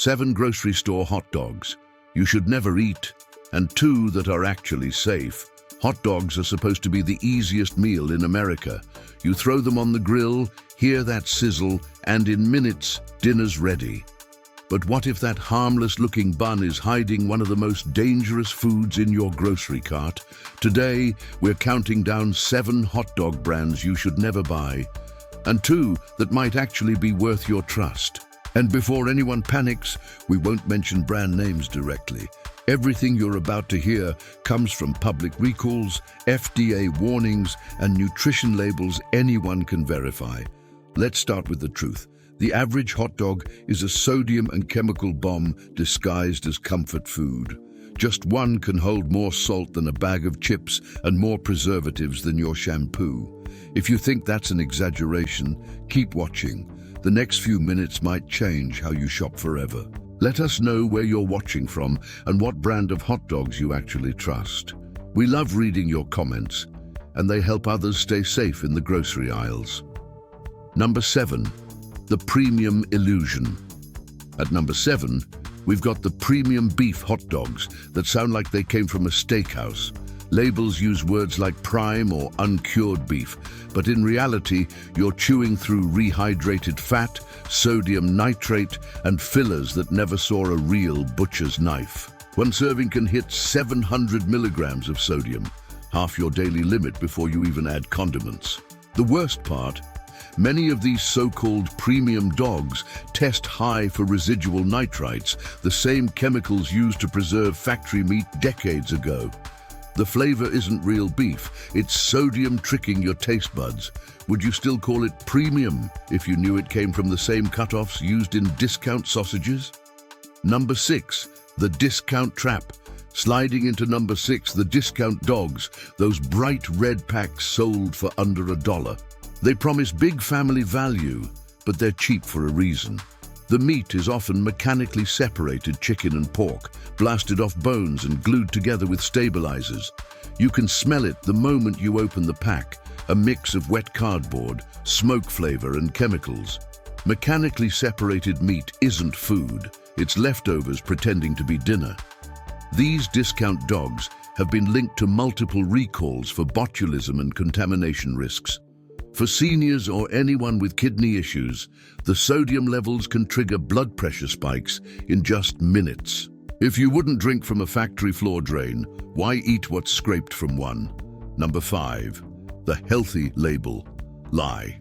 7 grocery store hot dogs you should never eat, and 2 that are actually safe. Hot dogs are supposed to be the easiest meal in America. You throw them on the grill, hear that sizzle, and in minutes, dinner's ready. But what if that harmless-looking bun is hiding one of the most dangerous foods in your grocery cart? Today, we're counting down 7 hot dog brands you should never buy, and 2 that might actually be worth your trust. And before anyone panics, we won't mention brand names directly. Everything you're about to hear comes from public recalls, FDA warnings, and nutrition labels anyone can verify. Let's start with the truth. The average hot dog is a sodium and chemical bomb disguised as comfort food. Just one can hold more salt than a bag of chips and more preservatives than your shampoo. If you think that's an exaggeration, keep watching. The next few minutes might change how you shop forever. Let us know where you're watching from and what brand of hot dogs you actually trust. We love reading your comments, and they help others stay safe in the grocery aisles. Number 7. The premium illusion. At number 7, we've got the premium beef hot dogs that sound like they came from a steakhouse. Labels use words like prime or uncured beef, but in reality, you're chewing through rehydrated fat, sodium nitrate, and fillers that never saw a real butcher's knife. One serving can hit 700 milligrams of sodium, half your daily limit before you even add condiments. The worst part, many of these so-called premium dogs test high for residual nitrites, the same chemicals used to preserve factory meat decades ago. The flavor isn't real beef, it's sodium tricking your taste buds. Would you still call it premium if you knew it came from the same cutoffs used in discount sausages? Number 6, the discount trap. Sliding into number 6, the discount dogs, those bright red packs sold for under $1. They promise big family value, but they're cheap for a reason. The meat is often mechanically separated chicken and pork, blasted off bones and glued together with stabilizers. You can smell it the moment you open the pack, a mix of wet cardboard, smoke flavor, and chemicals. Mechanically separated meat isn't food, it's leftovers pretending to be dinner. These discount dogs have been linked to multiple recalls for botulism and contamination risks. For seniors or anyone with kidney issues, the sodium levels can trigger blood pressure spikes in just minutes. If you wouldn't drink from a factory floor drain, why eat what's scraped from one? Number 5, the healthy label lie.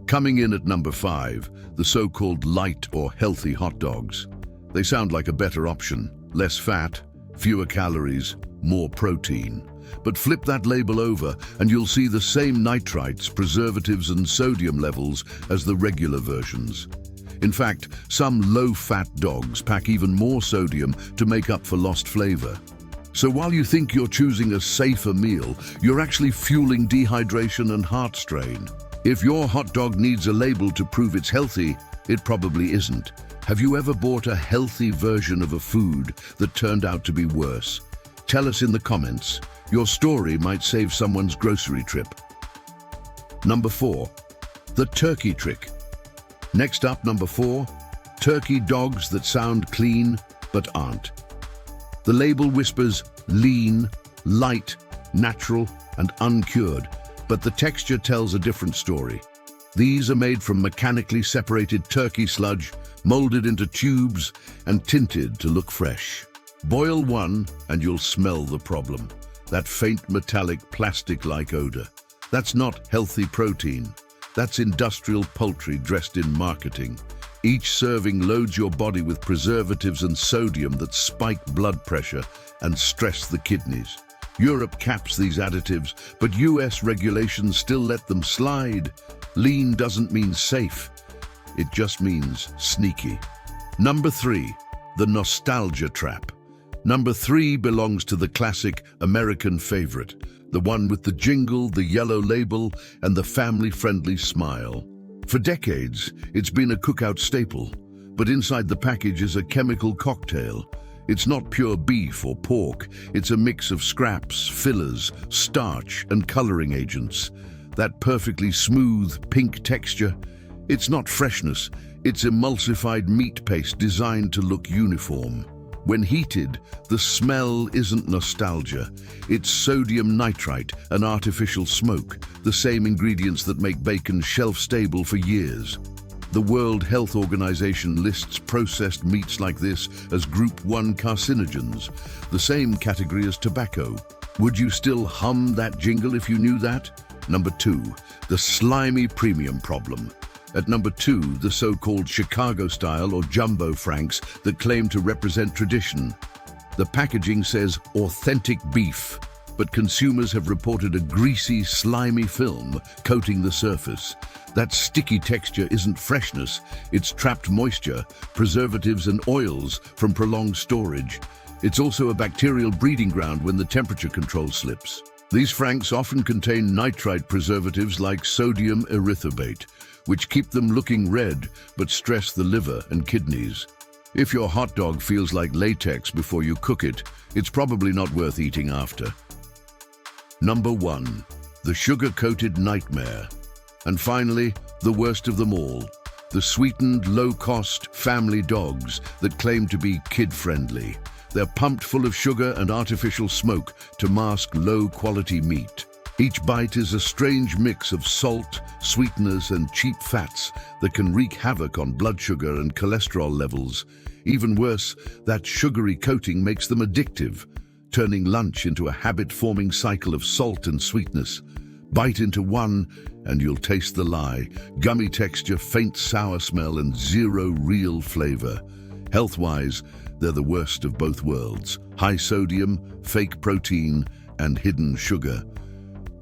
Coming in at number 5, the so-called light or healthy hot dogs. They sound like a better option. Less fat, fewer calories, more protein. But flip that label over and you'll see the same nitrites, preservatives, and sodium levels as the regular versions. In fact, some low-fat dogs pack even more sodium to make up for lost flavor. So while you think you're choosing a safer meal, you're actually fueling dehydration and heart strain. If your hot dog needs a label to prove it's healthy, it probably isn't. Have you ever bought a healthy version of a food that turned out to be worse? Tell us in the comments. Your story might save someone's grocery trip. Number 4, the turkey trick. Next up, number 4, turkey dogs that sound clean but aren't. The label whispers lean, light, natural, and uncured, but the texture tells a different story. These are made from mechanically separated turkey sludge, molded into tubes, and tinted to look fresh. Boil one and you'll smell the problem. That faint metallic plastic-like odor. That's not healthy protein. That's industrial poultry dressed in marketing. Each serving loads your body with preservatives and sodium that spike blood pressure and stress the kidneys. Europe caps these additives, but US regulations still let them slide. Lean doesn't mean safe. It just means sneaky. Number 3, the nostalgia trap. Number 3 belongs to the classic American favorite, the one with the jingle, the yellow label, and the family-friendly smile. For decades, it's been a cookout staple, but inside the package is a chemical cocktail. It's not pure beef or pork, it's a mix of scraps, fillers, starch, and coloring agents. That perfectly smooth, pink texture, it's not freshness, It's emulsified meat paste designed to look uniform. When heated, the smell isn't nostalgia. It's sodium nitrite, an artificial smoke, the same ingredients that make bacon shelf-stable for years. The World Health Organization lists processed meats like this as Group 1 carcinogens, the same category as tobacco. Would you still hum that jingle if you knew that? Number 2, the slimy premium problem. At number 2, the so-called Chicago-style or jumbo franks that claim to represent tradition. The packaging says authentic beef, but consumers have reported a greasy, slimy film coating the surface. That sticky texture isn't freshness, it's trapped moisture, preservatives and oils from prolonged storage. It's also a bacterial breeding ground when the temperature control slips. These franks often contain nitrite preservatives like sodium erythorbate, which keep them looking red but stress the liver and kidneys. If your hot dog feels like latex before you cook it, it's probably not worth eating after. Number 1, the sugar-coated nightmare. And finally, the worst of them all, the sweetened, low-cost family dogs that claim to be kid-friendly. They're pumped full of sugar and artificial smoke to mask low-quality meat. Each bite is a strange mix of salt, sweeteners, and cheap fats that can wreak havoc on blood sugar and cholesterol levels. Even worse, that sugary coating makes them addictive, turning lunch into a habit-forming cycle of salt and sweetness. Bite into one, and you'll taste the lie. Gummy texture, faint sour smell, and zero real flavor. Health-wise, they're the worst of both worlds. High sodium, fake protein, and hidden sugar.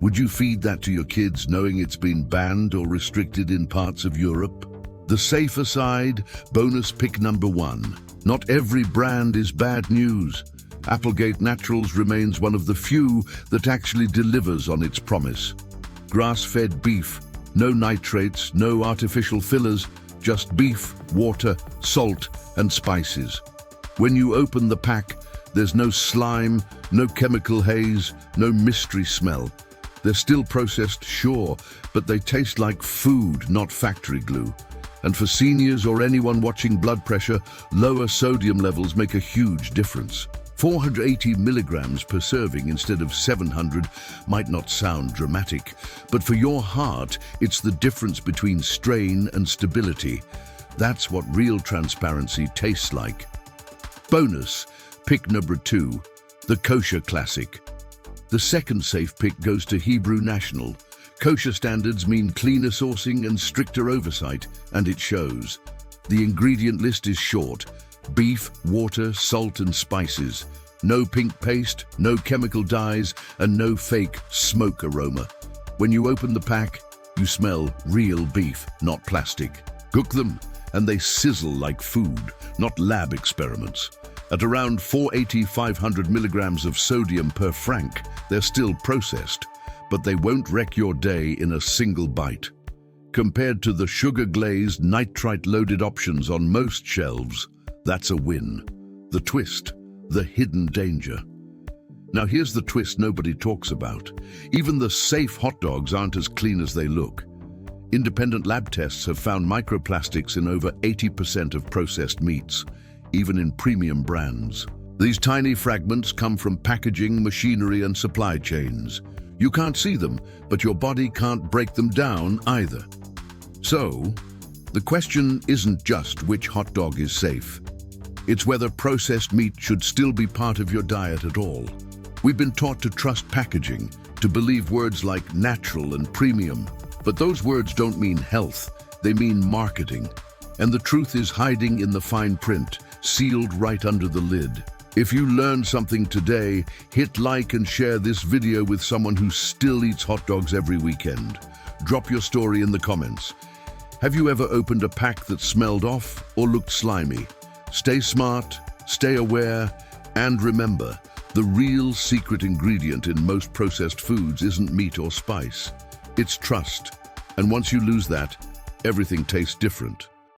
Would you feed that to your kids knowing it's been banned or restricted in parts of Europe? The safer side, bonus pick number 1. Not every brand is bad news. Applegate Naturals remains one of the few that actually delivers on its promise. Grass-fed beef, no nitrates, no artificial fillers, just beef, water, salt, and spices. When you open the pack, there's no slime, no chemical haze, no mystery smell. They're still processed, sure, but they taste like food, not factory glue. And for seniors or anyone watching blood pressure, lower sodium levels make a huge difference. 480 milligrams per serving instead of 700 might not sound dramatic, but for your heart, it's the difference between strain and stability. That's what real transparency tastes like. Bonus, pick number 2, the kosher classic. The second safe pick goes to Hebrew National. Kosher standards mean cleaner sourcing and stricter oversight, and it shows. The ingredient list is short. Beef, water, salt and spices. No pink paste, no chemical dyes, and no fake smoke aroma. When you open the pack, you smell real beef, not plastic. Cook them, and they sizzle like food, not lab experiments. At around 480-500 milligrams of sodium per franc, they're still processed, but they won't wreck your day in a single bite. Compared to the sugar-glazed, nitrite-loaded options on most shelves, that's a win. The twist, the hidden danger. Now here's the twist nobody talks about. Even the safe hot dogs aren't as clean as they look. Independent lab tests have found microplastics in over 80% of processed meats, even in premium brands. These tiny fragments come from packaging, machinery, and supply chains. You can't see them, but your body can't break them down either. So, the question isn't just which hot dog is safe. It's whether processed meat should still be part of your diet at all. We've been taught to trust packaging, to believe words like natural and premium, but those words don't mean health, they mean marketing. And the truth is hiding in the fine print, sealed right under the lid. If you learned something today, hit like and share this video with someone who still eats hot dogs every weekend. Drop your story in the comments. Have you ever opened a pack that smelled off or looked slimy? Stay smart, stay aware, and remember, the real secret ingredient in most processed foods isn't meat or spice. It's trust. And once you lose that, everything tastes different.